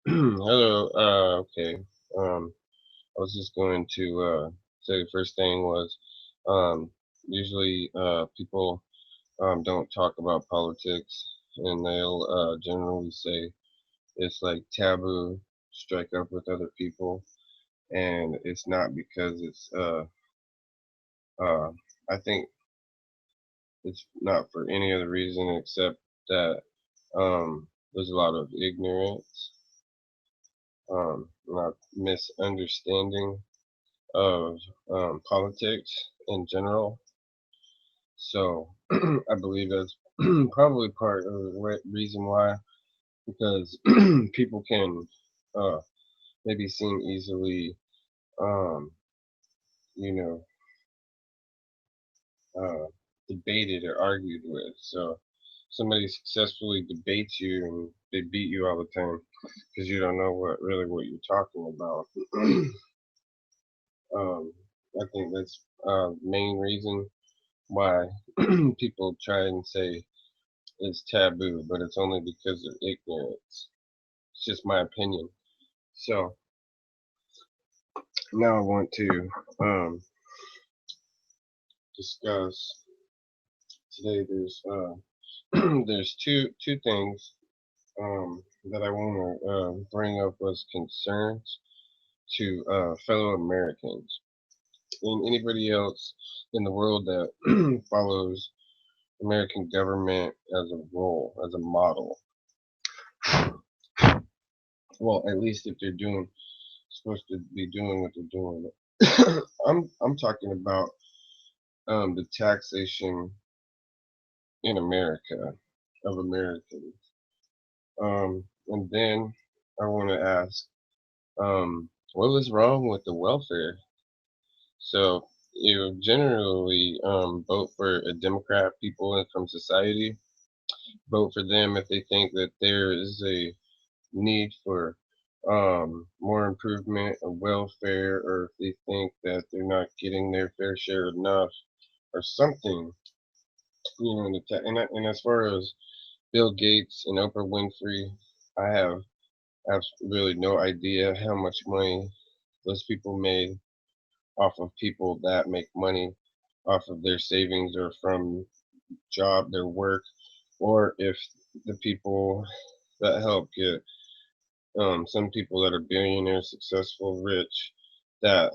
Hello. Okay. I was just going to say the first thing was um, usually people don't talk about politics, and they'll generally say it's like taboo, strike up with other people, and it's not because it's uh, I think it's not for any other reason except that there's a lot of ignorance, a lot of misunderstanding of politics in general. So I believe that's probably part of the reason why, because people can uh, maybe seem easily, um, you know, uh, debated or argued with. So somebody successfully debates you and they beat you all the time because you don't know what you're talking about. um, I think that's main reason why people try and say it's taboo, but it's only because of ignorance. It's just my opinion. So now I want to um, discuss today. There's two things that I want to bring up as concerns to fellow Americans and anybody else in the world that follows American government as a role, as a model. Well, at least if they're doing supposed to be doing what they're doing. I'm talking about the taxation in America of Americans. And then I want to ask, what was wrong with the welfare? So you generally vote for a Democrat, people from society vote for them if they think that there is a need for more improvement of welfare, or if they think that they're not getting their fair share enough, or something. And as far as Bill Gates and Oprah Winfrey, I have really no idea how much money those people made off of people that make money off of their savings or from their work, or if the people that help get some people that are billionaires, successful, rich, that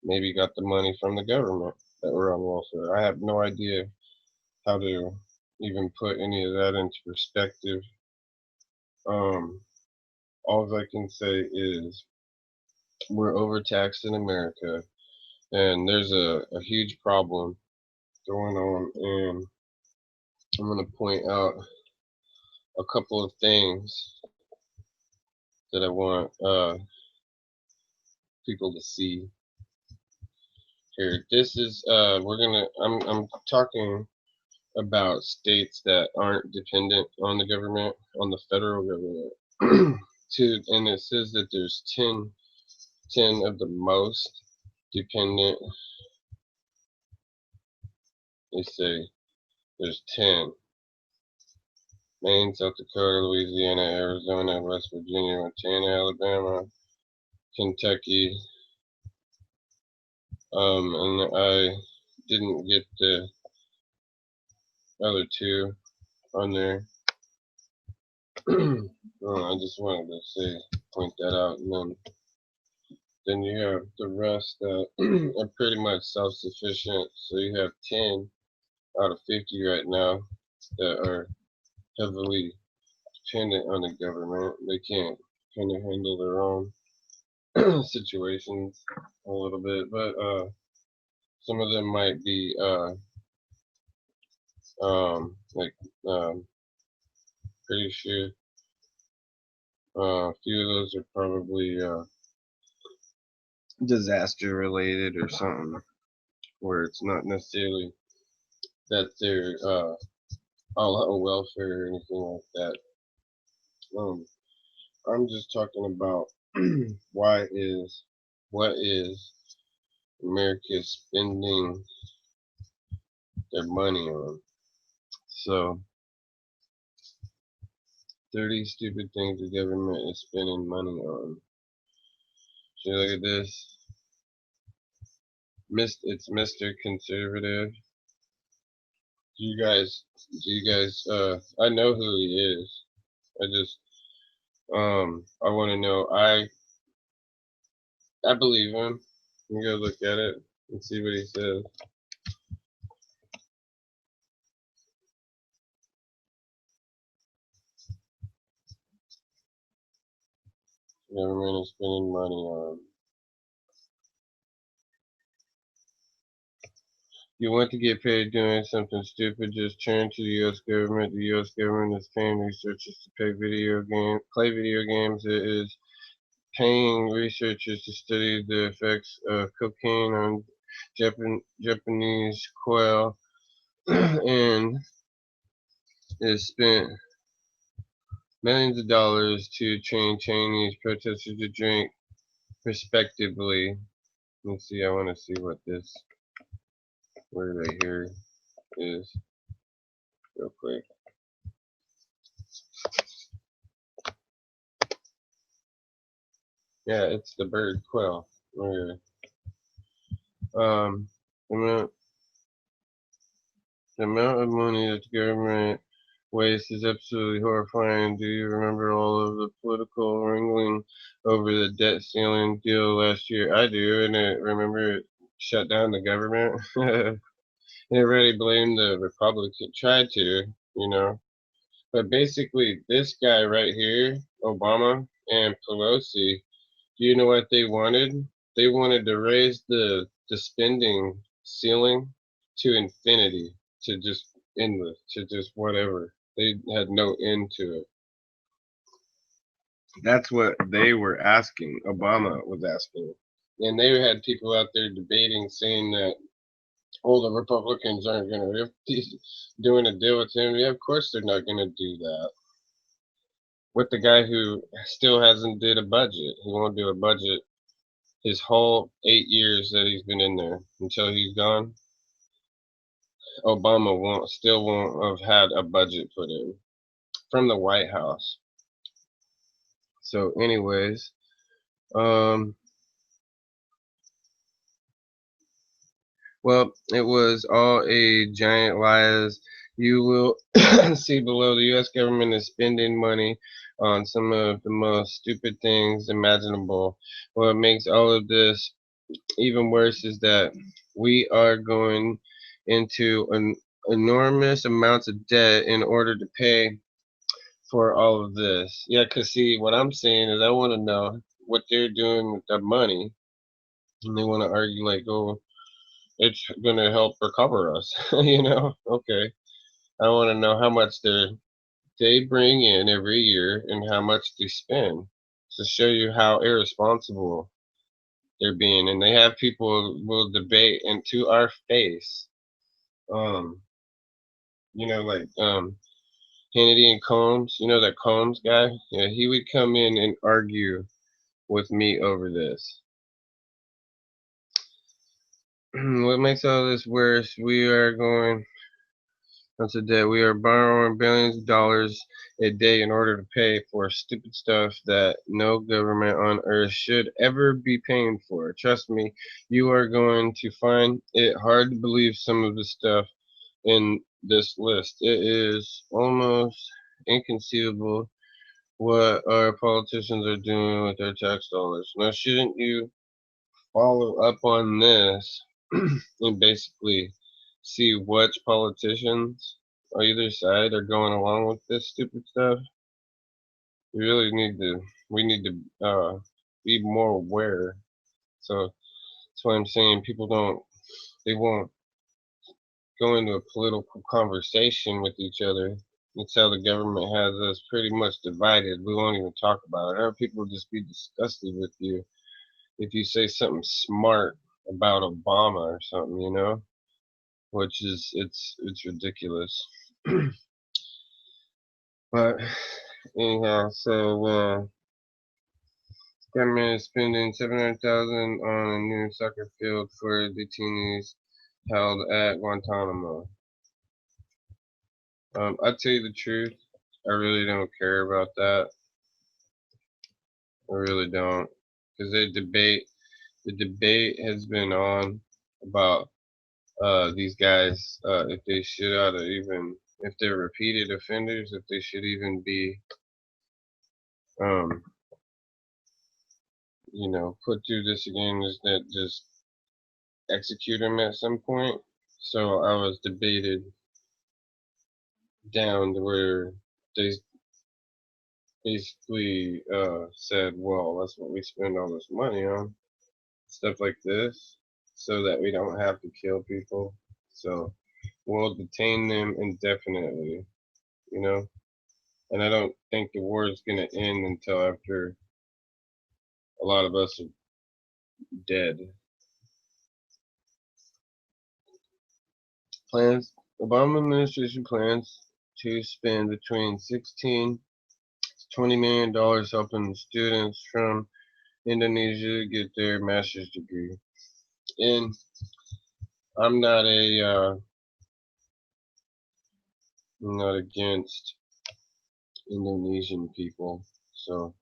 maybe got the money from the government that were on welfare. I have no idea how to even put any of that into perspective. Um, all I can say is we're overtaxed in America, and there's a huge problem going on. And I'm going to point out a couple of things that I want people to see here. This is I'm talking about states that aren't dependent on the government, on the federal government. And it says that there's 10 of the most dependent. They say there's 10: Maine, South Dakota, Louisiana, Arizona, West Virginia, Montana, Alabama, Kentucky. And I didn't get the other two on there. I just wanted to point that out. And then you have the rest that are pretty much self-sufficient. So you have 10 out of 50 right now that are heavily dependent on the government. They can't kind of handle their own situations a little bit, but some of them might be like pretty sure a few of those are probably disaster related or something, where it's not necessarily that they're all out of welfare or anything like that. Um, I'm just talking about why is what is America spending their money on? So 30 stupid things the government is spending money on. So look at this. It's Mr. Conservative. I know who he is. I just, I want to know. I believe him. You go look at it and see what he says. Government is spending money on. You want to get paid doing something stupid, just turn to the U.S. government. The U.S. government is paying researchers to play video games. It is paying researchers to study the effects of cocaine on Japanese quail and is spent millions of dollars to train Chinese protesters to drink respectively. Let's see, I want to see what this word right here is real quick. Yeah, it's the bird quail. Okay. Um, the amount of money that the government wastes is absolutely horrifying. Do you remember all of the political wrangling over the debt ceiling deal last year? I do, and I remember it shut down the government. And everybody blamed the Republican, tried to, you know. But basically, this guy right here, Obama and Pelosi, do you know what they wanted? They wanted to raise the spending ceiling to infinity, to just endless, to just whatever. They had no end to it. That's what they were asking. Obama was asking. And they had people out there debating, saying that, oh, the Republicans aren't going to be doing a deal with him. Yeah, of course they're not going to do that. With the guy who still hasn't did a budget. He won't do a budget his whole 8 years that he's been in there until he's gone. Obama won't have had a budget put in from the White House. So, anyways, um, well, it was all a giant lie, as you will see below. The U.S. government is spending money on some of the most stupid things imaginable. What makes all of this even worse is that we are going into an enormous amounts of debt in order to pay for all of this. Yeah, because see, what I'm saying is I want to know what they're doing with the money, and they want to argue like, oh, it's going to help recover us. Okay. I want to know how much they bring in every year and how much they spend to show you how irresponsible they're being. And they have people will debate into our face. Um, like Kennedy and Combs. You know that Combs guy? Yeah, he would come in and argue with me over this. What makes all this worse? We are going into debt. We are borrowing billions of dollars a day in order to pay for stupid stuff that no government on earth should ever be paying for. Trust me, you are going to find it hard to believe some of the stuff in this list. It is almost inconceivable what our politicians are doing with their tax dollars. Now, shouldn't you follow up on this and basically see which politicians on either side are going along with this stupid stuff? We need to be more aware. So that's why I'm saying they won't go into a political conversation with each other. That's how the government has us pretty much divided. We won't even talk about it. Our people will just be disgusted with you if you say something smart about Obama or something, which is it's ridiculous. But anyhow, so government is spending 700,000 on a new soccer field for detainees held at Guantanamo. I'll tell you the truth. I really don't care about that. I really don't, because the debate has been on about these guys, if they should ought to even, if they're repeated offenders, if they should even be, um, put through this again, is that just execute them at some point. So I was debated down to where they basically said, well, that's what we spend all this money on, stuff like this, so that we don't have to kill people. So we'll detain them indefinitely, you know. And I don't think the war is going to end until after a lot of us are dead. Plans Obama administration plans to spend between 16 to $20 million helping students from Indonesia get their master's degree. And I'm not against Indonesian people, so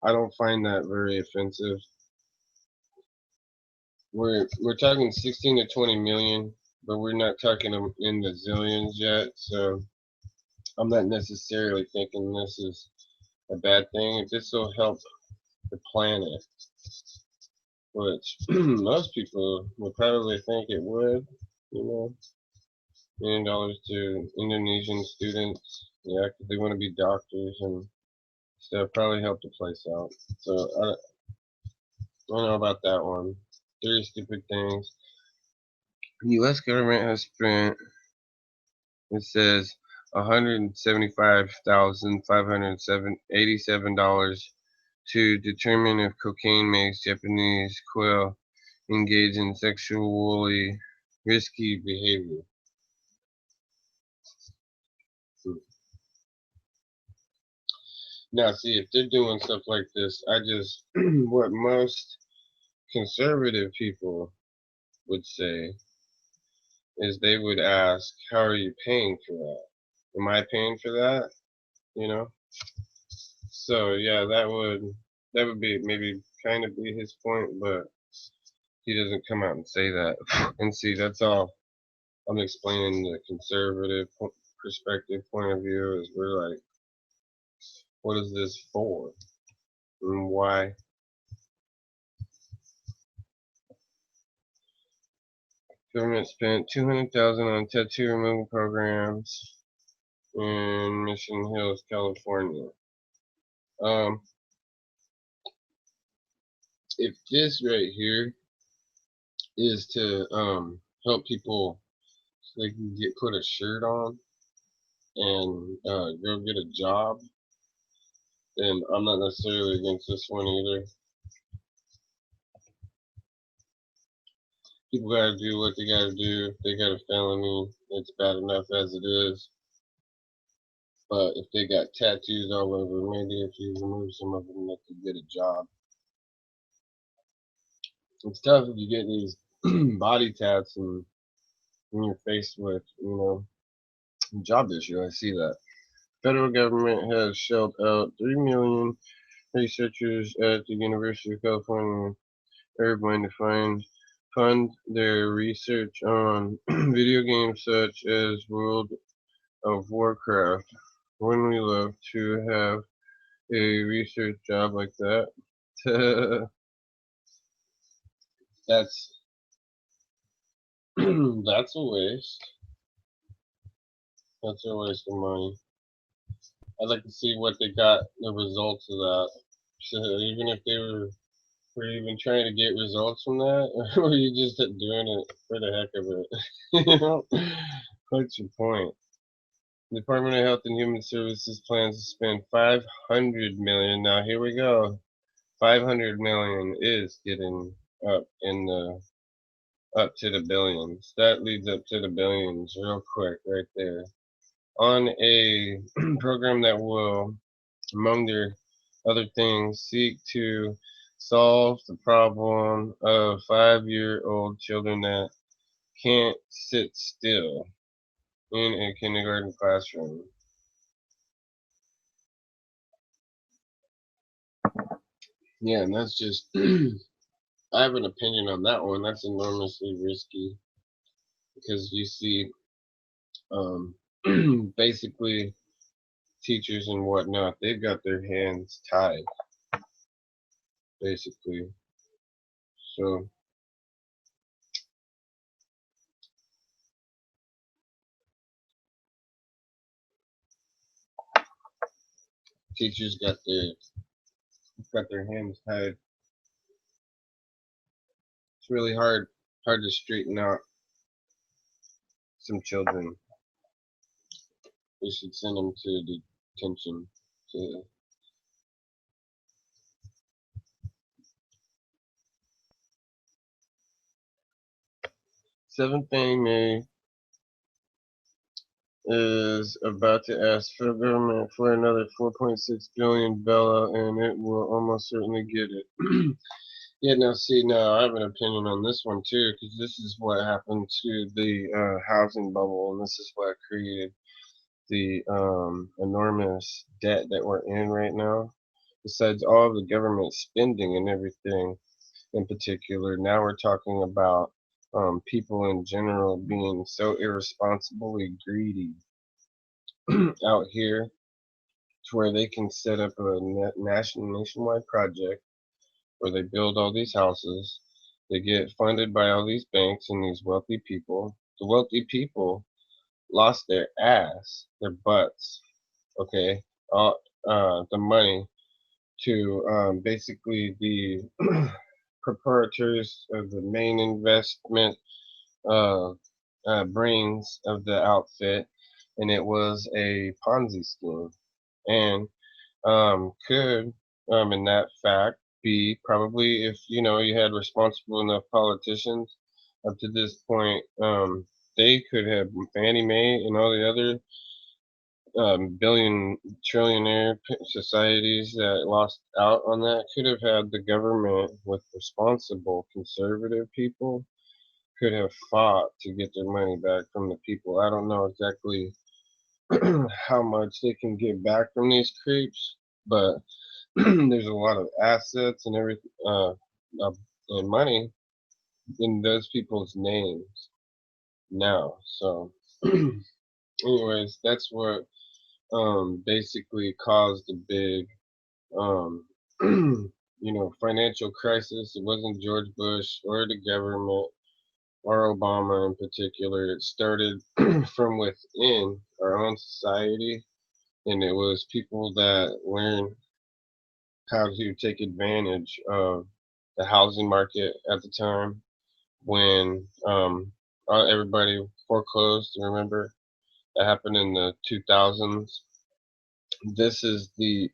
I don't find that very offensive. We're talking 16 to 20 million, but we're not talking in the zillions yet. So I'm not necessarily thinking this is a bad thing. If this will help the planet, which most people would probably think it would, $1 million to Indonesian students, yeah, because they want to be doctors and stuff, probably help the place out. So I don't know about that one. Three stupid things. The U.S. government has spent, it says, $175,587 to determine if cocaine makes Japanese quail engage in sexually risky behavior. Now, see, if they're doing stuff like this, what most conservative people would say is they would ask, how are you paying for that? Am I paying for that? You know? So yeah, that would be maybe kind of be his point, but he doesn't come out and say that. And see, that's all I'm explaining the conservative perspective point of view is we're like, what is this for? And why? Government spent $200,000 on tattoo removal programs in Mission Hills, California. If this right here is to help people so they can put a shirt on and go get a job, then I'm not necessarily against this one either. People gotta do what they gotta do. If they got a felony, it's bad enough as it is. But if they got tattoos all over, maybe if you remove some of them, they could get a job. It's tough if you get these body tats and you're faced with, job issue. I see that. Federal government has shelled out 3 million researchers at the University of California Irvine to fund their research on video games such as World of Warcraft. Wouldn't we love to have a research job like that? that's that's a waste. That's a waste of money. I'd like to see what they got the results of that. So even if they were you even trying to get results from that, or were you just doing it for the heck of it? What's your point? The Department of Health and Human Services plans to spend 500 million. Now here we go. 500 million is getting up to the billions. That leads up to the billions real quick right there. On a program that will, among their other things, seek to solve the problem of 5-year-old children that can't sit still in a kindergarten classroom. Yeah, and that's just I have an opinion on that one. That's enormously risky because you see, um, basically teachers and whatnot, they've got their hands tied, basically. So teachers got their hands tied. It's really hard to straighten out some children. They should send them to detention. To Seventh Fannie Mae is about to ask federal government for another 4.6 billion bailout, and it will almost certainly get it. Yeah, now see, now I have an opinion on this one too, because this is what happened to the housing bubble, and this is what created the enormous debt that we're in right now. Besides all the government spending and everything, in particular, now we're talking about people in general being so irresponsibly greedy out here to where they can set up a nationwide project where they build all these houses. They get funded by all these banks and these wealthy people. The wealthy people lost their ass, their butts, okay, the money to basically the proprietors of the main investment uh, brains of the outfit, and it was a Ponzi scheme. And could, in that fact, be probably if you had responsible enough politicians up to this point, they could have Fannie Mae and all the other billion trillionaire societies that lost out on that could have had the government with responsible conservative people could have fought to get their money back from the people. I don't know exactly how much they can get back from these creeps, but there's a lot of assets and everything, and money in those people's names now. So, anyways, that's what basically caused the big um, financial crisis. It wasn't George Bush or the government or Obama in particular. It started from within our own society, and it was people that learned how to take advantage of the housing market at the time when everybody foreclosed. Remember that happened in the 2000s. This is the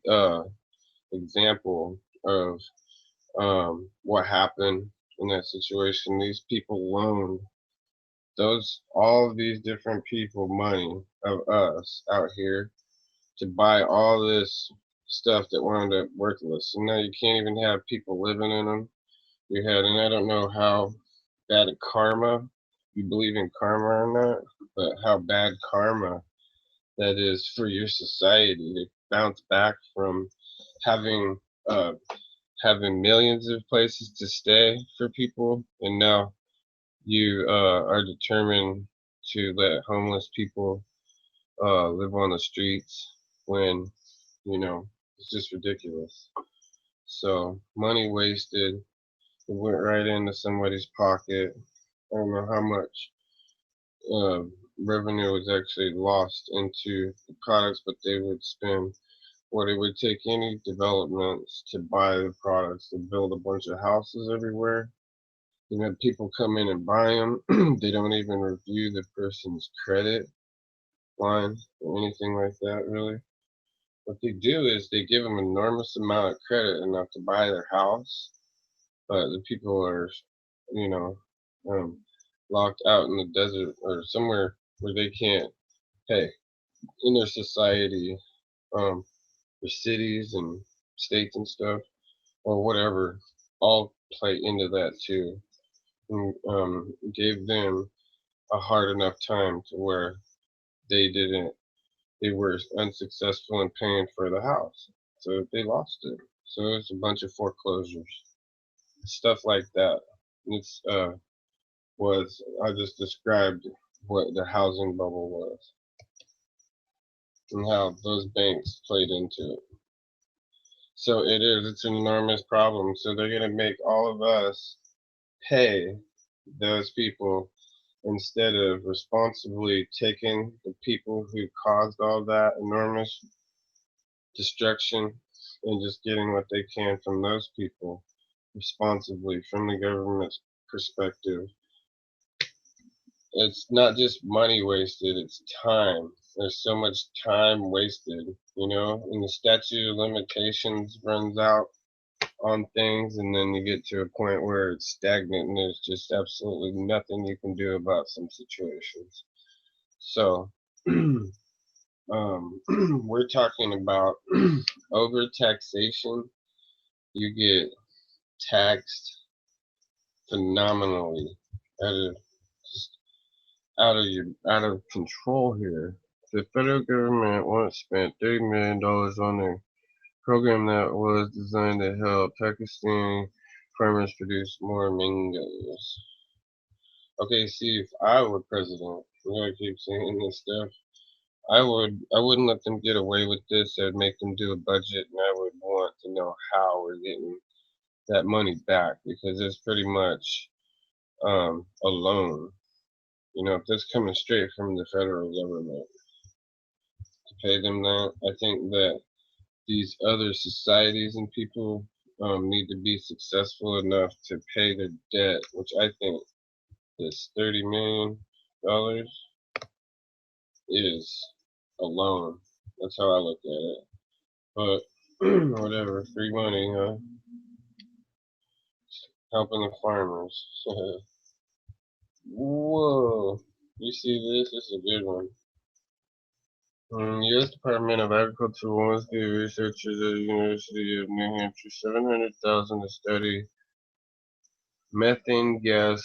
example of what happened in that situation. These people loaned all of these different people money of us out here to buy all this stuff that wound up worthless. And now you can't even have people living in them. And I don't know how bad karma, you believe in karma or not, but how bad karma that is for your society to bounce back from having uh, having millions of places to stay for people, and now you are determined to let homeless people live on the streets when it's just ridiculous. So money wasted, it went right into somebody's pocket. I don't know how much uh, revenue was actually lost into the products, but they would spend what it would take any developments to buy the products to build a bunch of houses everywhere. People come in and buy them. They don't even review the person's credit line or anything like that, really. What they do is they give them enormous amount of credit enough to buy their house, but the people are, you know, um, locked out in the desert or somewhere where they can't pay. In their society, um, their cities and states and stuff, or whatever, all play into that too. And, gave them a hard enough time to where they didn't, they were unsuccessful in paying for the house, so they lost it. So it's a bunch of foreclosures, stuff like that. It's was I just described what the housing bubble was and how those banks played into it. So it's an enormous problem. So they're gonna make all of us pay those people instead of responsibly taking the people who caused all that enormous destruction and just getting what they can from those people responsibly from the government's perspective. It's not just money wasted, it's time. There's so much time wasted, and the statute of limitations runs out on things, and then you get to a point where it's stagnant and there's just absolutely nothing you can do about some situations. So, we're talking about overtaxation. You get taxed phenomenally out of just out of control here. The federal government once spent $30 million on a program that was designed to help Pakistani farmers produce more mangoes. Okay, see, if I were president, I keep saying this stuff. I wouldn't let them get away with this. I'd make them do a budget, and I would want to know how we're getting that money back, because it's pretty much a loan. If that's coming straight from the federal government to pay them that, I think that these other societies and people need to be successful enough to pay their debt, which I think this $30 million is a loan. That's how I look at it. But whatever, free money, huh? Helping the farmers. Whoa, you see this? This is a good one. U.S. Department of Agriculture wants to give researchers at the University of New Hampshire $700,000 to study methane gas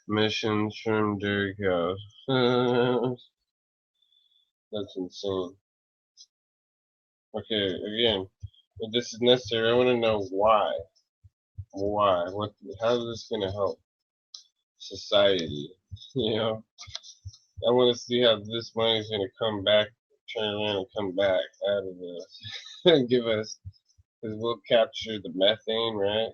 emissions from dairy cows. That's insane. Okay, again, if this is necessary, I want to know why. Why? What? How is this going to help society? You know, I want to see how this money is going to come back, turn around and come back out of this and give us, because we'll capture the methane, right?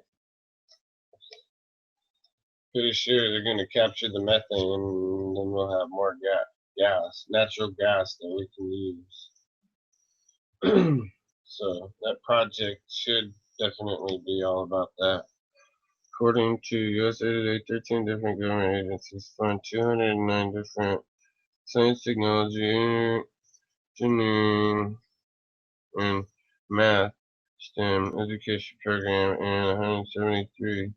Pretty sure they're going to capture the methane, and then we'll have more natural gas that we can use. So that project should definitely be all about that. According to USA Today, 13 different government agencies fund 209 different science, technology, engineering, and math STEM education program, and 173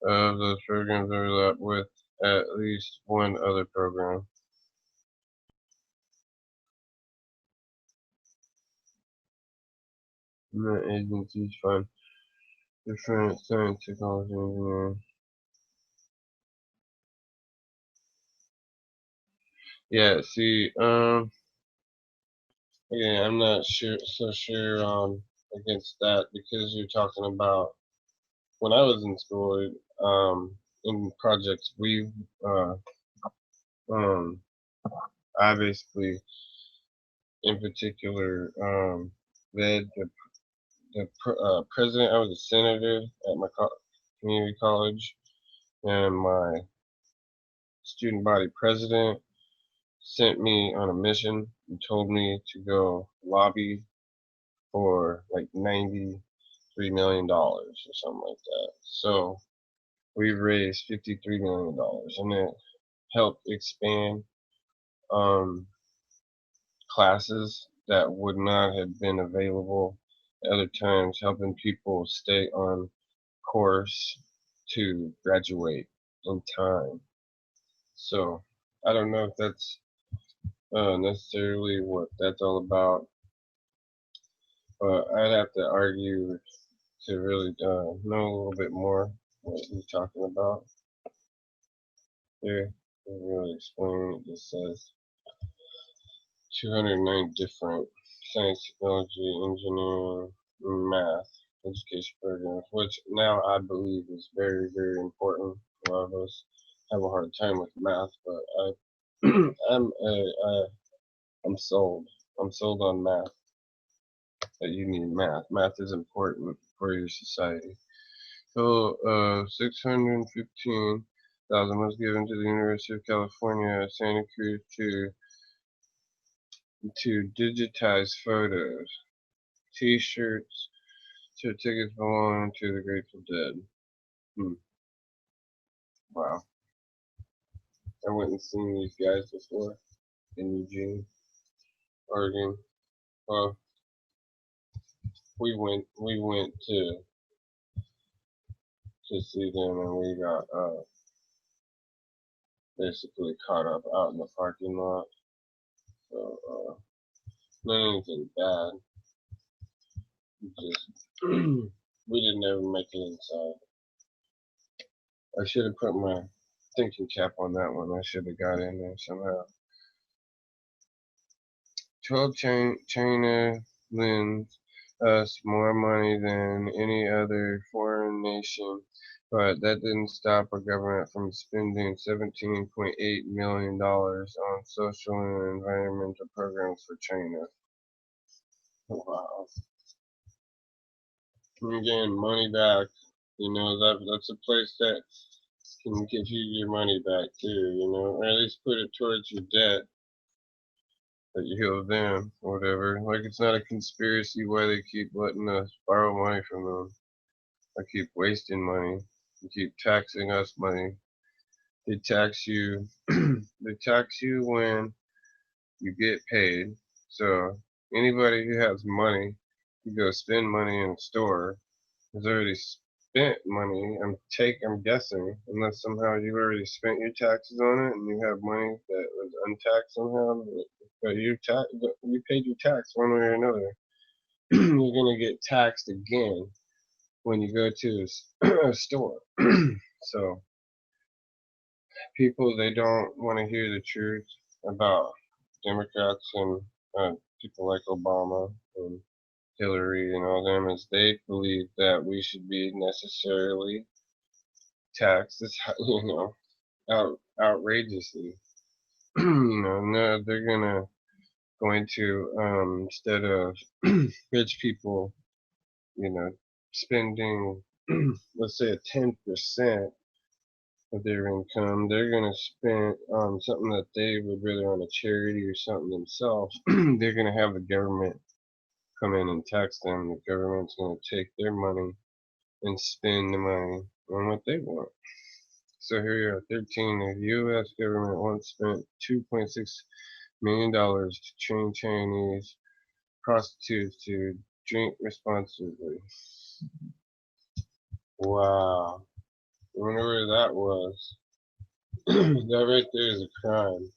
of those programs overlap with at least one other program. And the agencies fund different science, technology, engineering. Yeah, see, again, I'm not so sure against that, because you're talking about when I was in school, in projects uh, um, I basically, in particular, led the president. I was a senator at my community college, and my student body president sent me on a mission and told me to go lobby for like $93 million or something like that. So we raised $53 million, and it helped expand um, classes that would not have been available at other times, helping people stay on course to graduate in time. So I don't know if that's necessarily what that's all about, but I'd have to argue to really know a little bit more what he's talking about here. Really explain it. Just says 209 different science, technology, engineering, math. education programs, which now I believe is very, very important. A lot of us have a hard time with math, but I'm sold. I'm sold on math. That you need math. Math is important for your society. So, 615,000 was given to the University of California, Santa Cruz to digitize photos, T-shirts, to tickets belonging to the Grateful Dead. Wow. I went and seen these guys before in Eugene, Oregon. Well, we went to see them, and we got basically caught up out in the parking lot. So not anything bad. Just we didn't ever make it inside. I should have put my thinking cap on that one. I should have got in there somehow. 12 China lends us more money than any other foreign nation, but that didn't stop our government from spending $17.8 million on social and environmental programs for China. Wow. You're getting money back. You know, that's a place that can give you your money back too, you know, or at least put it towards your debt that you owe them or whatever. Like, it's not a conspiracy why they keep letting us borrow money from them. I keep wasting money. They keep taxing us money. They tax you. They tax you when you get paid. So anybody who has money to go spend money in a store has already spent money. I'm guessing, unless somehow you've already spent your taxes on it and you have money that was untaxed somehow, but you paid your tax one way or another. You're gonna get taxed again when you go to a store. So people, they don't want to hear the truth about Democrats and people like Obama and Hillary and all them, as they believe that we should be necessarily taxed, outrageously. No, they're going to instead of rich people, spending let's say a 10% of their income, they're gonna spend on something that they would rather on a charity or something themselves. They're gonna have the government come in and tax them. The government's gonna take their money and spend the money on what they want. So here you are, 13. The U.S. government once spent $2.6 million to train Chinese prostitutes to drink responsibly. Wow. I wonder where that was. That right there is a crime.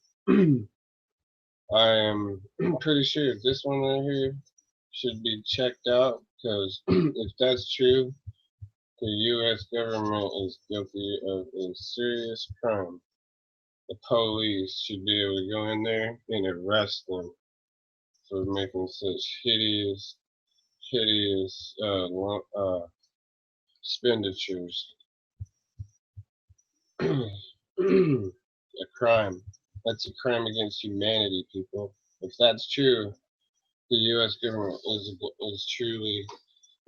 I am pretty sure this one right here should be checked out, because if that's true, the U.S. government is guilty of a serious crime. The police should be able to go in there and arrest them for making such hideous expenditures. A crime. That's a crime against humanity, people. If that's true, the U.S. government is truly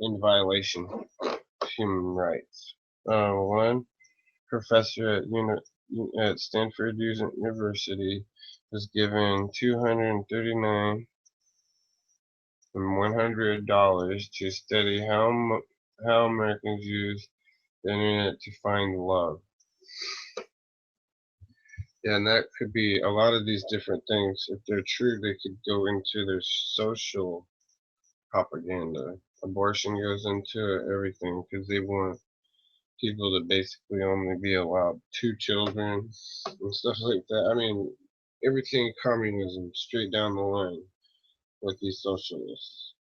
in violation of human rights. One professor at Stanford University was given $239 and $100 to study how Americans use the internet to find love. Yeah, and that could be a lot of these different things. If they're true, they could go into their social propaganda. Abortion goes into it, everything, because they want people to basically only be allowed 2 children and stuff like that. I mean, everything communism straight down the line with these socialists.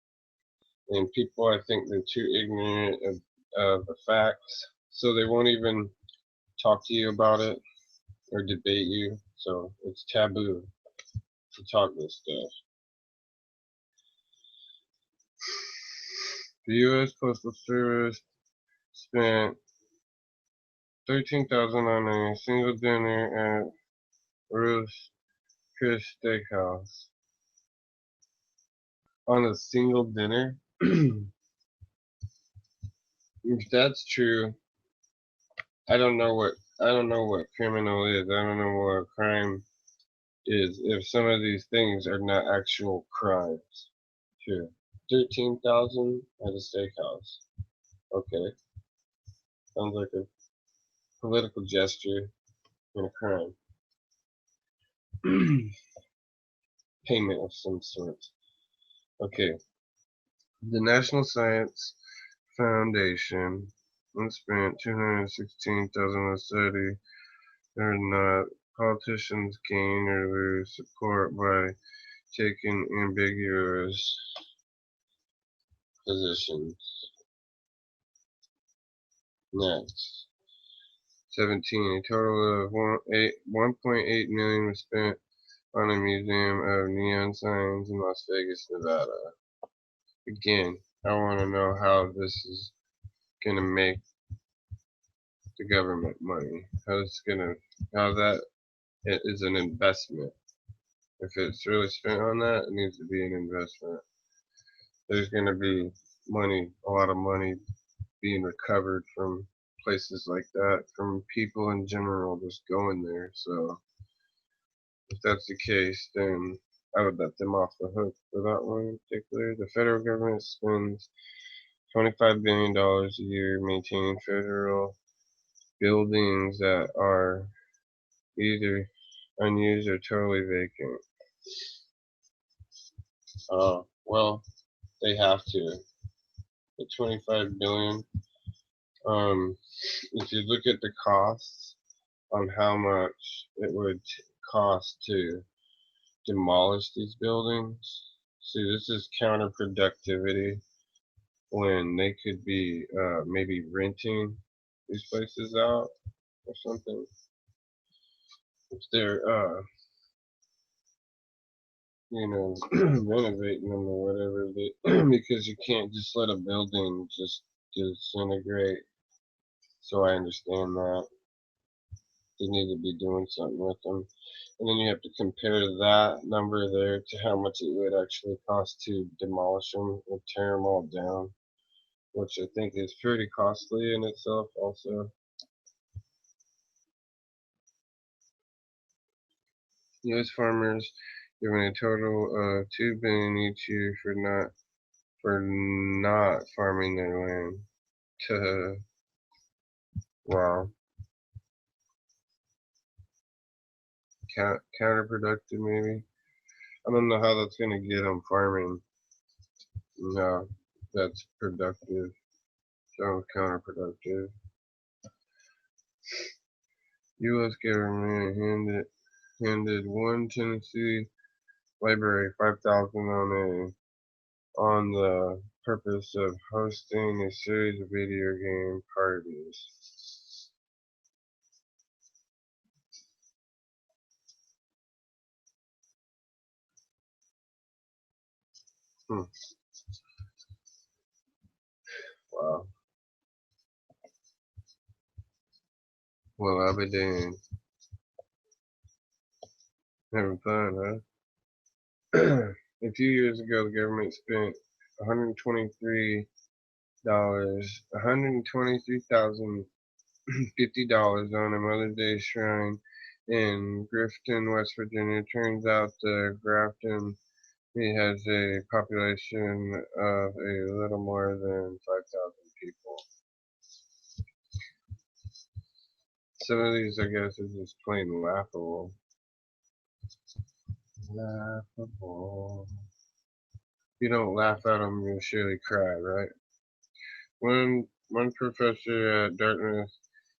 And people, I think they're too ignorant of the facts, so they won't even talk to you about it or debate you. So it's taboo to talk this stuff. The U.S. Postal Service spent $13,000 on a single dinner at Ruth's Chris Steakhouse. On a single dinner? If that's true, I don't know what criminal is. I don't know what crime is if some of these things are not actual crimes. Sure. 13,000 at a steakhouse. Okay. Sounds like a political gesture and a crime. Payment of some sort. Okay. The National Science Foundation spent $216,000 on a study whether or not politicians gain or lose support by taking ambiguous positions. Next. 17. A total of 1.8 million was spent on a museum of neon signs in Las Vegas, Nevada. Again, I want to know how this is going to make the government money. How that it is an investment. If it's really spent on that, it needs to be an investment. There's going to be a lot of money being recovered from places like that, from people in general just going there. So if that's the case, then I would let them off the hook for that one in particular. The federal government spends $25 billion a year maintaining federal buildings that are either unused or totally vacant. Well, they have to. The 25 billion. If you look at the costs on how much it would cost to demolish these buildings, see, this is counterproductivity when they could be maybe renting these places out or something. If they're renovating them or whatever, because you can't just let a building just disintegrate. So I understand that they need to be doing something with them, and then you have to compare that number there to how much it would actually cost to demolish them or tear them all down, which I think is pretty costly in itself also. U.S. farmers given a total of $2 billion each year for not farming their land. Wow. Counterproductive maybe. I don't know how that's gonna get them farming. No, that's productive. So counterproductive. U.S. government handed one Tennessee library $5,000 on the purpose of hosting a series of video game parties. Wow. Well, I'll be damned. Having fun, huh? A few years ago, the government spent $123,050 on a Mother's Day shrine in Grafton, West Virginia. Turns out Grafton has a population of a little more than 5,000 people. Some of these, I guess, are just plain laughable. Laughable. If you don't laugh at them, you'll surely cry, right? One professor at Dartmouth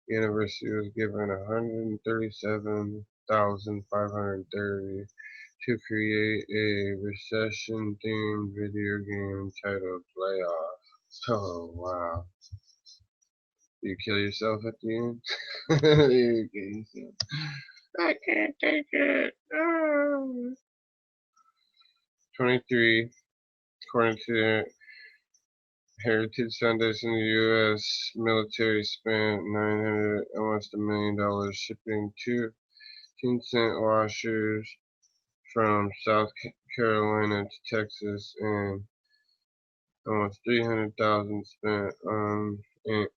University was given $137,530 to create a recession-themed video game titled Playoff. Oh wow! You kill yourself at the end. You kill yourself. I can't take it. Oh. 23, according to Heritage Foundation, the U.S. military spent almost $1 million shipping 2 10-cent washers from South Carolina to Texas, and almost 300,000 spent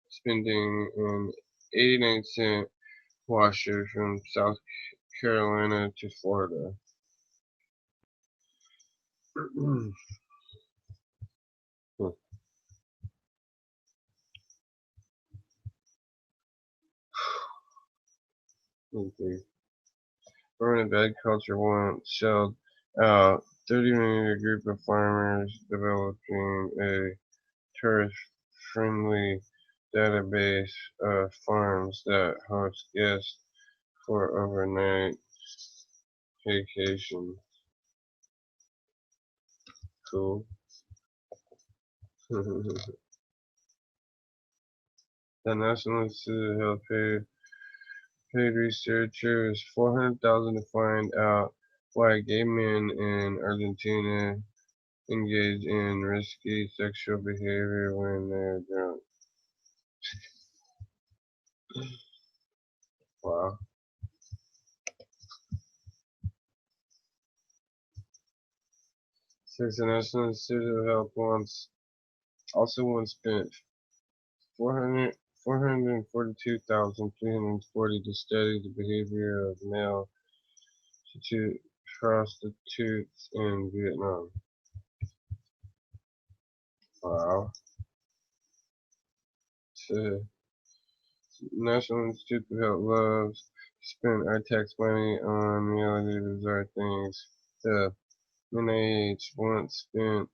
spending an 89-cent washer from South Carolina to Florida. Urban agriculture once shelled out 30 million a group of farmers developing a tourist-friendly database of farms that host guests for overnight vacation. Cool. The National Institute of Health paid researchers $400,000 to find out why gay men in Argentina engage in risky sexual behavior when they're drunk. Wow. Since the National Institute of Health once spent 442,340 to study the behavior of male prostitutes in Vietnam. Wow. So, National Institute of Health loves to spend our tax money on reality bizarre things. The NIH once spent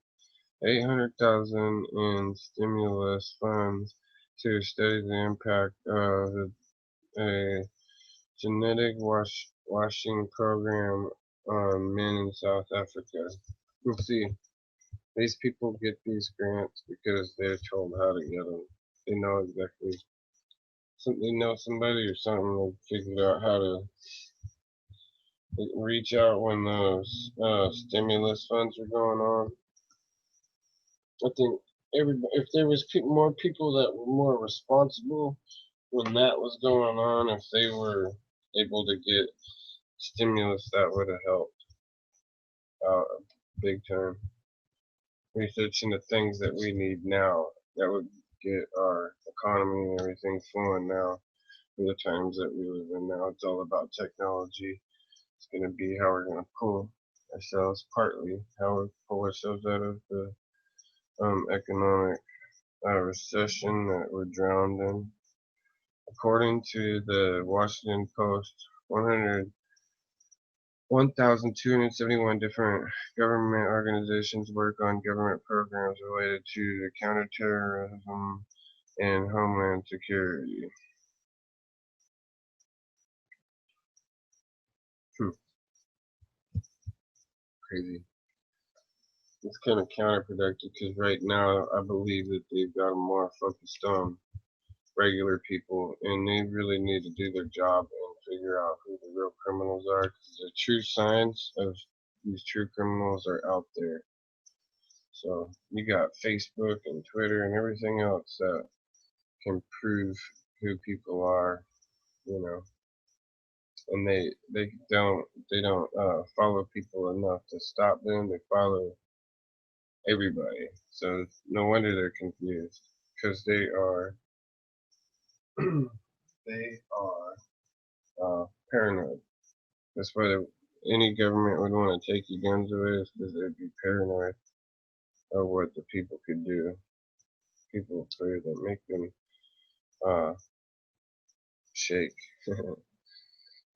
800,000 in stimulus funds to study the impact of a genetic washing program on men in South Africa. You see, these people get these grants because they're told how to get them. They know exactly. They know somebody or something. They figured out how to reach out when those stimulus funds are going on. I think if there was more people that were more responsible when that was going on, if they were able to get stimulus, that would have helped out big time. Researching the things that we need now that would get our economy and everything flowing now for the times that we live in now. It's all about technology. It's going to be how we're going to pull ourselves, partly how we pull ourselves out of the economic recession that we're drowned in. According to the Washington Post, 1,271 different government organizations work on government programs related to counterterrorism and homeland security. Crazy. It's kind of counterproductive because right now I believe that they've got them more focused on regular people, and they really need to do their job and figure out who the real criminals are, because the true signs of these true criminals are out there. So you got Facebook and Twitter and everything else that can prove who people are, you know, and they don't follow people enough to stop them. They follow everybody, so no wonder they're confused, because they are paranoid. That's why any government would want to take your guns away, is because they'd be paranoid of what the people could do. People fear that make them uh, shake.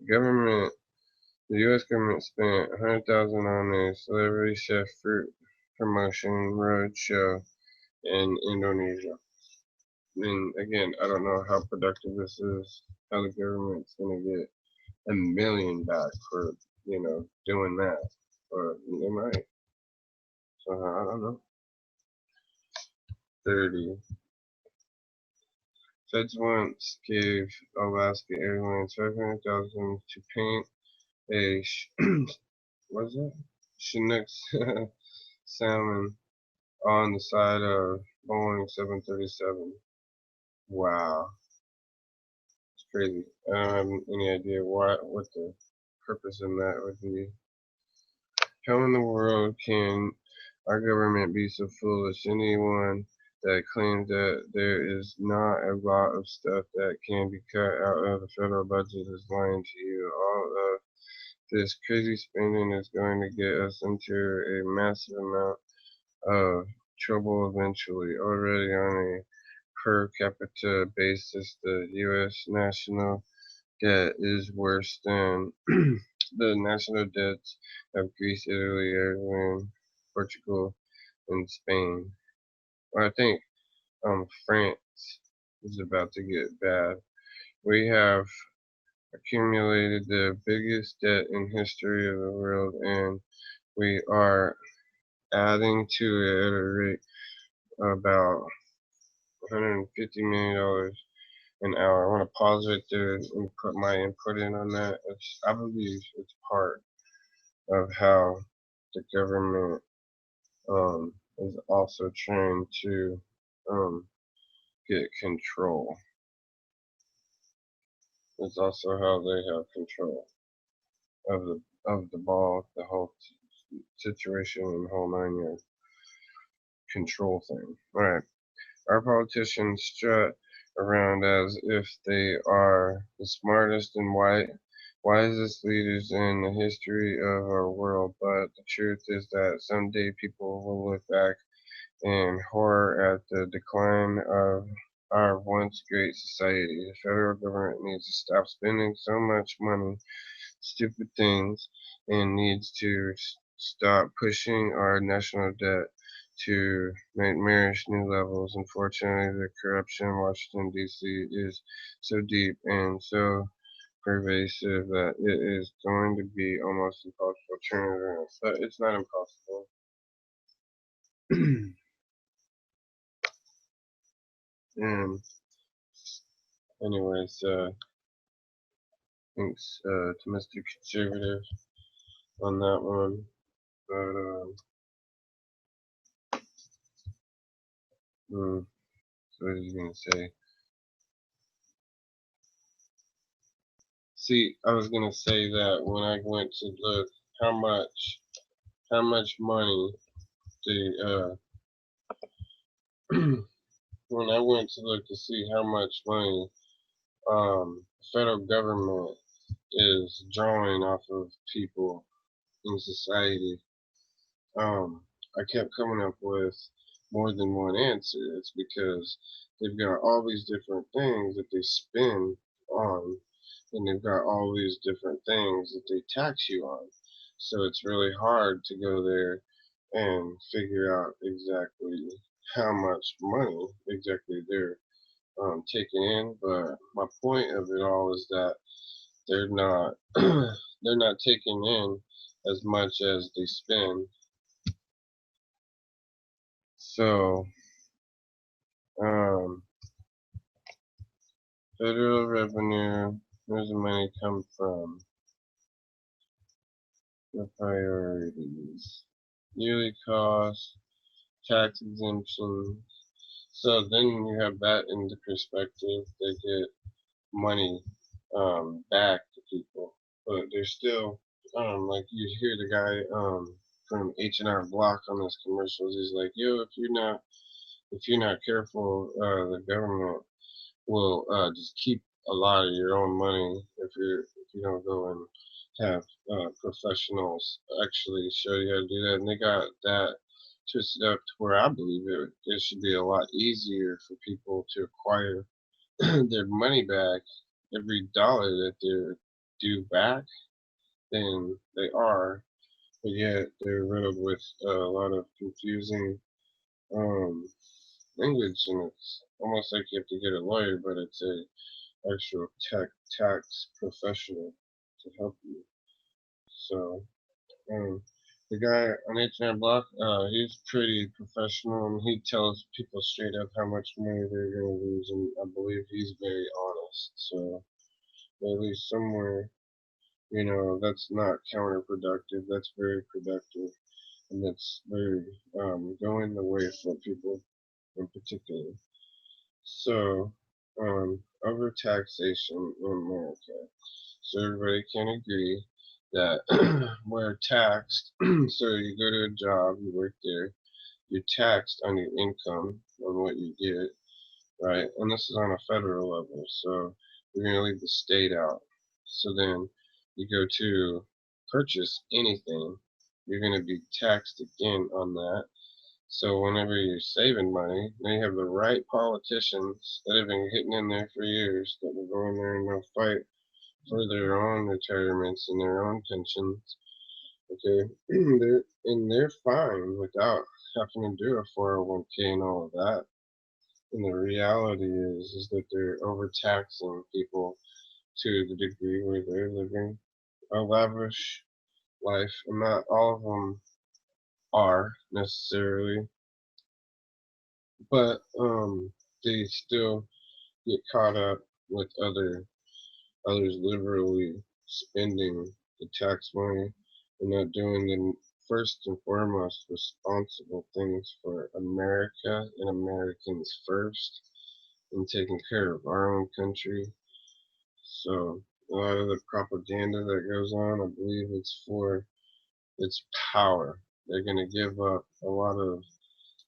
Government, the U.S. government spent 100,000 on a celebrity chef fruit promotion road show in Indonesia. And again, I don't know how productive this is. How the government's gonna get $1 million back for doing that, or they might. So I don't know. 30. Feds once gave Alaska Airlines 500,000 to paint a what's it? Chinook salmon on the side of Boeing 737. Wow, it's crazy. I don't have any idea what the purpose in that would be. How in the world can our government be so foolish? Anyone that claims that there is not a lot of stuff that can be cut out of the federal budget is lying to you. All of this crazy spending is going to get us into a massive amount of trouble eventually. Already on a per capita basis, the U.S. national debt is worse than the national debts of Greece, Italy, Ireland, Portugal, and Spain. Well, I think France is about to get bad. We have accumulated the biggest debt in history of the world, and we are adding to it at a rate of about $150 million an hour. I want to pause right there and put my input in on that. I believe it's part of how the government is also trying to um, get control. It's also how they have control of the ball, the whole situation, and the whole 9 year control thing. All right, our politicians strut around as if they are the smartest and wisest leaders in the history of our world, but the truth is that someday people will look back in horror at the decline of our once great society. The federal government needs to stop spending so much money, stupid things, and needs to stop pushing our national debt to nightmarish new levels. Unfortunately, the corruption in Washington, D.C. is so deep and so pervasive that it is going to be almost impossible to turn it around. But it's not impossible. And anyways, thanks to Mr. Conservative on that one. But so what is he gonna say? See, I was gonna say that when I went to look how much money the when I went to look to see how much money the federal government is drawing off of people in society, I kept coming up with more than one answer. It's because they've got all these different things that they spend on, and they've got all these different things that they tax you on. So it's really hard to go there and figure out exactly how much money exactly they're taking in. But my point of it all is that they're not they're not taking in as much as they spend. So um, federal revenue, where's the money come from? The priorities, yearly costs, tax exemptions. So then you have that into perspective. They get money back to people, but they're still like you hear the guy from H&R Block on his commercials. He's like, "Yo, if you're not careful, the government will just keep a lot of your own money if you don't go and have professionals actually show you how to do that." And they got that twisted up to where I believe it should be a lot easier for people to acquire their money back, every dollar that they're due back, than they are. But yet they're riddled with a lot of confusing um, language, and it's almost like you have to get a lawyer, but it's a actual tax professional to help you. So the guy on H&R Block, he's pretty professional, and he tells people straight up how much money they're going to lose, and I believe he's very honest. So at least somewhere, that's not counterproductive. That's very productive, and that's very going the way for people. in particular. So, overtaxation in America. So everybody can agree that we're taxed. So you go to a job, you work there, you're taxed on your income, on what you get, right? And this is on a federal level. So we're going to leave the state out. So then you go to purchase anything, you're going to be taxed again on that. So whenever you're saving money, they have the right politicians that have been getting in there for years that will go in there and they'll fight for their own retirements and their own pensions. Okay, they're fine without having to do a 401k and all of that. And the reality is that they're overtaxing people to the degree where they're living a lavish life, and not all of them are necessarily, but they still get caught up with others liberally spending the tax money and not doing the first and foremost responsible things for America and Americans first, and taking care of our own country. So a lot of the propaganda that goes on, I believe it's for its power. They're going to give up a lot of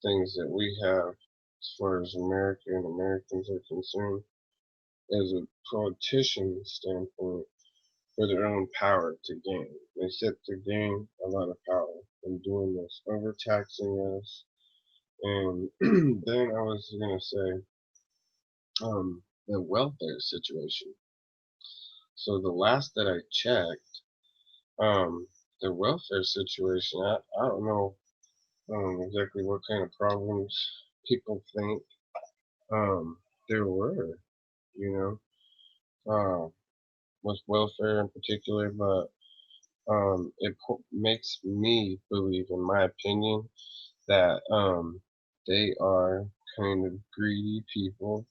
things that we have as far as America and Americans are concerned as a politician standpoint for their own power to gain. They set to gain a lot of power in doing this, overtaxing us. And then I was going to say the welfare situation. So the last that I checked, um, the welfare situation, I don't know exactly what kind of problems people think there were, you know, with welfare in particular, but it makes me believe, in my opinion, that they are kind of greedy people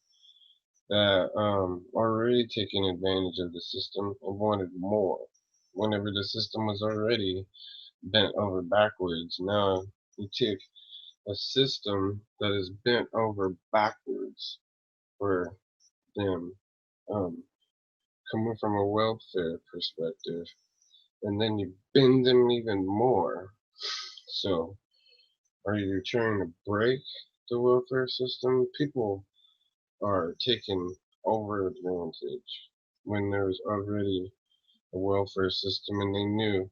that are already taking advantage of the system and wanted more. Whenever the system was already bent over backwards, now you take a system that is bent over backwards for them, um, coming from a welfare perspective, and then you bend them even more. So, are you trying to break the welfare system? People are taking over advantage when there was already a welfare system and they knew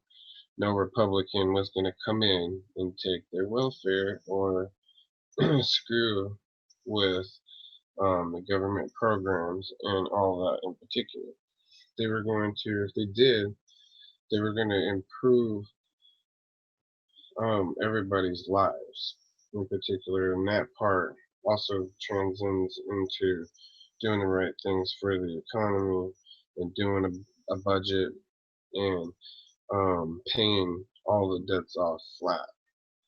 no Republican was going to come in and take their welfare or screw with the government programs and all that in particular. They were going to, if they did, they were going to improve everybody's lives in particular, and that part also transcends into doing the right things for the economy and doing a budget and paying all the debts off flat.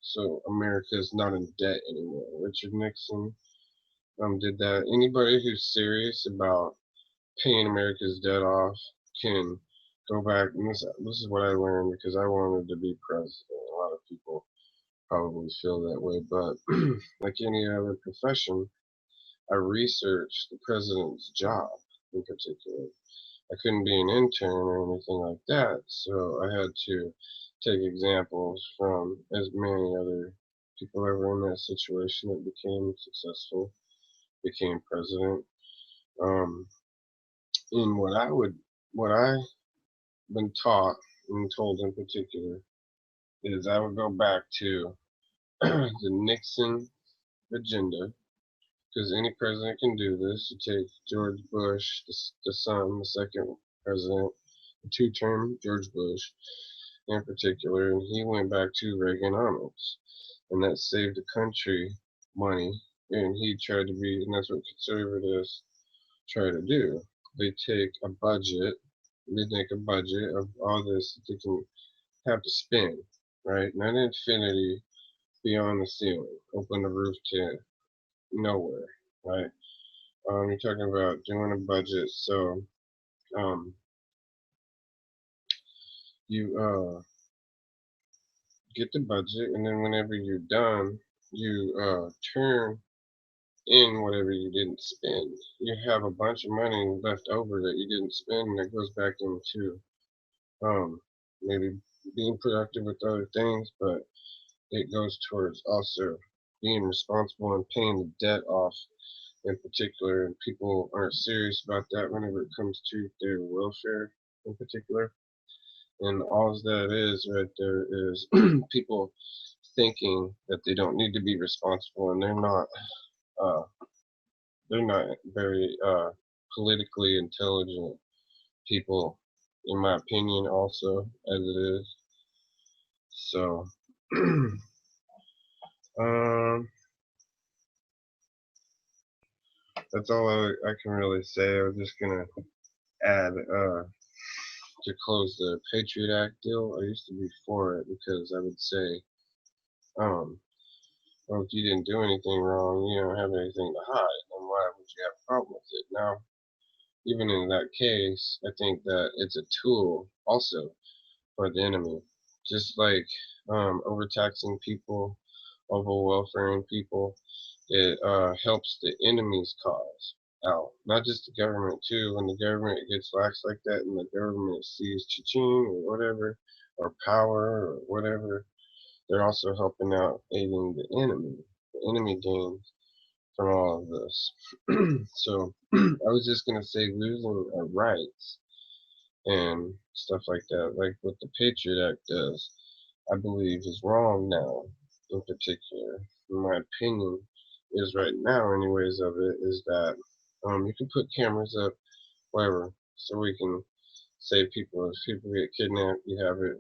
So America is not in debt anymore. Richard Nixon did that. Anybody who's serious about paying America's debt off can go back. And this is what I learned because I wanted to be president. A lot of people probably feel that way, but like any other profession, I researched the president's job in particular. I couldn't be an intern or anything like that, so I had to take examples from as many other people that were in that situation that became successful, became president. Um, and what I been taught and told in particular is I would go back to the Nixon agenda, because any president can do this. You take George Bush, the son, the second president, the two-term George Bush in particular, and he went back to Reaganomics, and that saved the country money. And he tried to be, and that's what conservatives try to do. They take a budget, they make a budget of all this that they can have to spend, right? Not infinity beyond the ceiling, open the roof to nowhere, right? You're talking about doing a budget, so um, you get the budget, and then whenever you're done, you turn in whatever you didn't spend. You have a bunch of money left over that you didn't spend, and it goes back into um, maybe being productive with other things, but it goes towards also being responsible and paying the debt off in particular. And people aren't serious about that whenever it comes to their welfare in particular. And all that is right there is people thinking that they don't need to be responsible, and uh, they're not very politically intelligent people, in my opinion, also as it is. So, um, that's all I can really say. I was just gonna add to close the Patriot Act deal. I used to be for it because I would say, um, well, if you didn't do anything wrong, you don't have anything to hide, then why would you have a problem with it? Now, even in that case, I think that it's a tool also for the enemy. Just like overtaxing people, over-welfaring people, it helps the enemy's cause out. Not just the government too. When the government gets lax like that, and the government sees cha-ching or whatever, or power or whatever, they're also helping out aiding the enemy. The enemy gains from all of this. So I was just gonna say losing our rights and stuff like that, like what the Patriot Act does, I believe is wrong now, in particular. In my opinion, is right now, anyways, of it is that you can put cameras up wherever, so we can save people. If people get kidnapped, you have it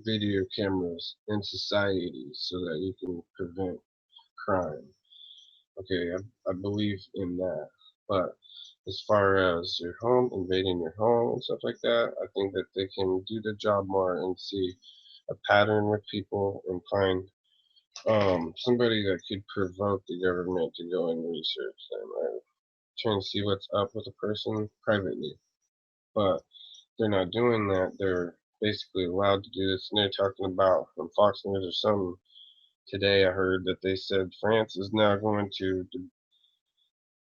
video cameras in society so that you can prevent crime. Okay, I believe in that. But as far as your home, invading your home and stuff like that, I think that they can do the job more and see a pattern with people and find somebody that could provoke the government to go and research them, right? Trying to see what's up with a person privately. But they're not doing that. They're basically allowed to do this. And they're talking about on Fox News or something today. I heard that they said France is now going to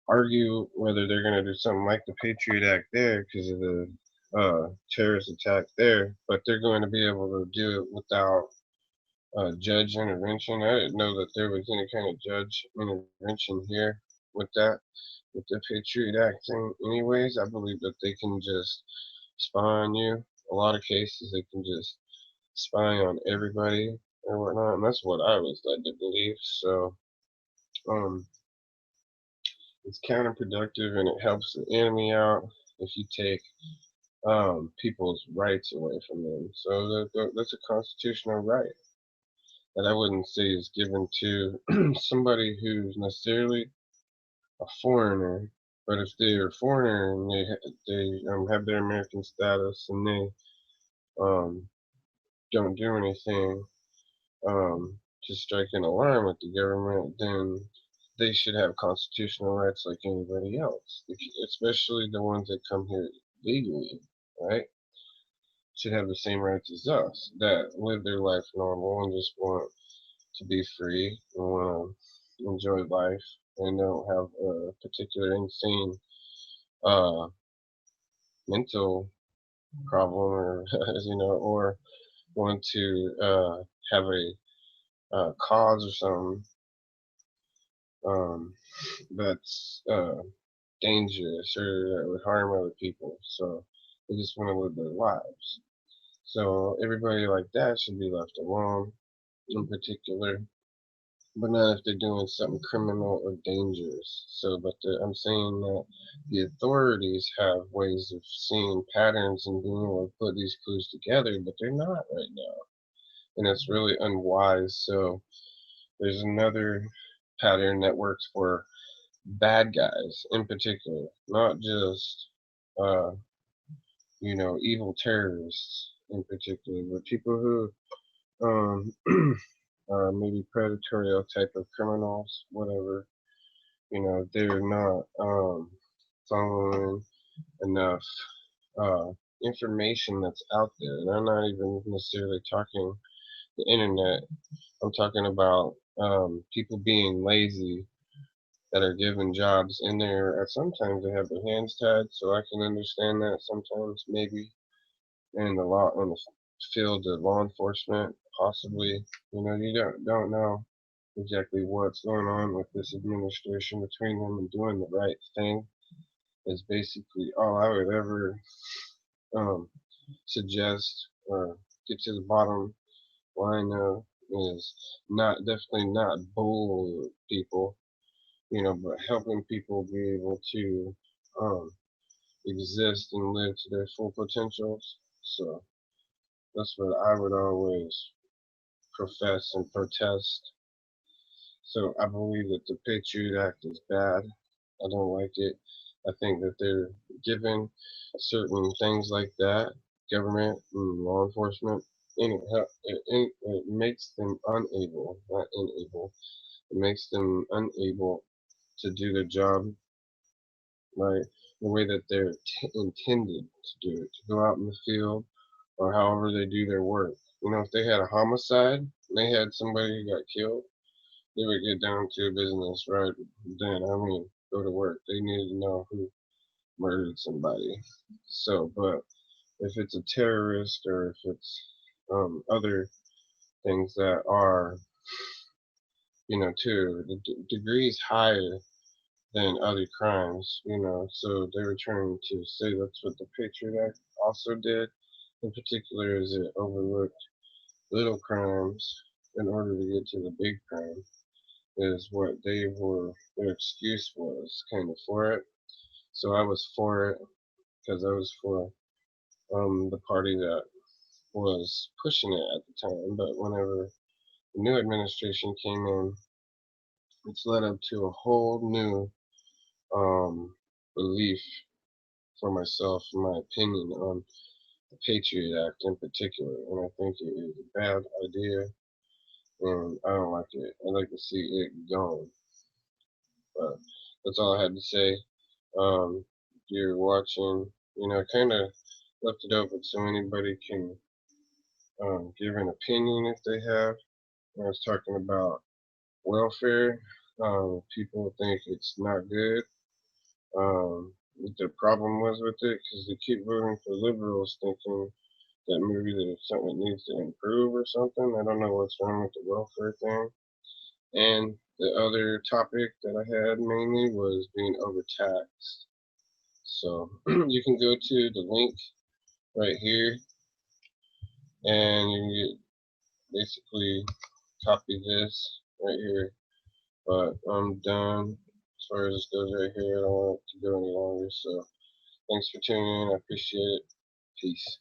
argue whether they're going to do something like the Patriot Act there because of the terrorist attack there, but they're going to be able to do it without judge intervention. I didn't know that there was any kind of judge intervention here with that, with the Patriot Act thing. Anyways, I believe that they can just spy on you. A lot of cases, they can just spy on everybody or whatnot, and that's what I was led to believe. So, um, it's counterproductive and it helps the enemy out if you take people's rights away from them. So that's a constitutional right that I wouldn't say is given to somebody who's necessarily a foreigner. But if they're a foreigner and they have their American status and they um, don't do anything to strike an alarm with the government, then they should have constitutional rights like anybody else, especially the ones that come here legally, right? Should have the same rights as us that live their life normal and just want to be free and want to enjoy life and don't have a particular insane uh, mental problem or or want to have a cause or something um, that's dangerous or that would harm other people. So they just want to live their lives. So everybody like that should be left alone in particular, but not if they're doing something criminal or dangerous. So, but I'm saying that the authorities have ways of seeing patterns and being able to put these clues together, but they're not right now. And it's really unwise. So there's another pattern that works for bad guys in particular, not just uh, evil terrorists in particular, but people who maybe predatory type of criminals, whatever. They're not following enough uh, information that's out there. And I'm not even necessarily talking the internet. I'm talking about people being lazy that are given jobs in there. Sometimes they have their hands tied, so I can understand that. Sometimes maybe in the field of law enforcement, possibly. You don't know exactly what's going on with this administration between them, and doing the right thing is basically all I would ever um, suggest or get to the bottom line of, is not definitely not bull people, but helping people be able to um, exist and live to their full potentials. So that's what I would always profess and protest. So I believe that the Patriot Act is bad. I don't like it. I think that they're given certain things like that, government and law enforcement, and it makes them unable, not unable, it makes them unable to do their job right the way that they're intended to do it, to go out in the field or however they do their work. If they had a homicide, they had somebody who got killed, they would get down to business right then. I mean, go to work. They needed to know who murdered somebody. So, but if it's a terrorist or if it's other things that are, to the degrees higher than other crimes, so they were trying to say that's what the Patriot Act also did. In particular, is it overlooked little crimes in order to get to the big crime, is what their excuse was kind of for it. So I was for it because I was for the party that was pushing it at the time. But whenever the new administration came in, it's led up to a whole new belief for myself, in my opinion, on the Patriot Act in particular. And I think it is a bad idea, and I don't like it. I'd like to see it gone. But that's all I had to say. If you're watching, I kind of left it open so anybody can give an opinion if they have. I was talking about welfare. People think it's not good. What the problem was with it, because they keep voting for liberals, thinking that maybe there's something that needs to improve or something. I don't know what's wrong with the welfare thing. And the other topic that I had mainly was being overtaxed. So you can go to the link right here, and you can basically copy this right here. But I'm done as far as this goes right here. I don't want it to go any longer. So thanks for tuning in. I appreciate it. Peace.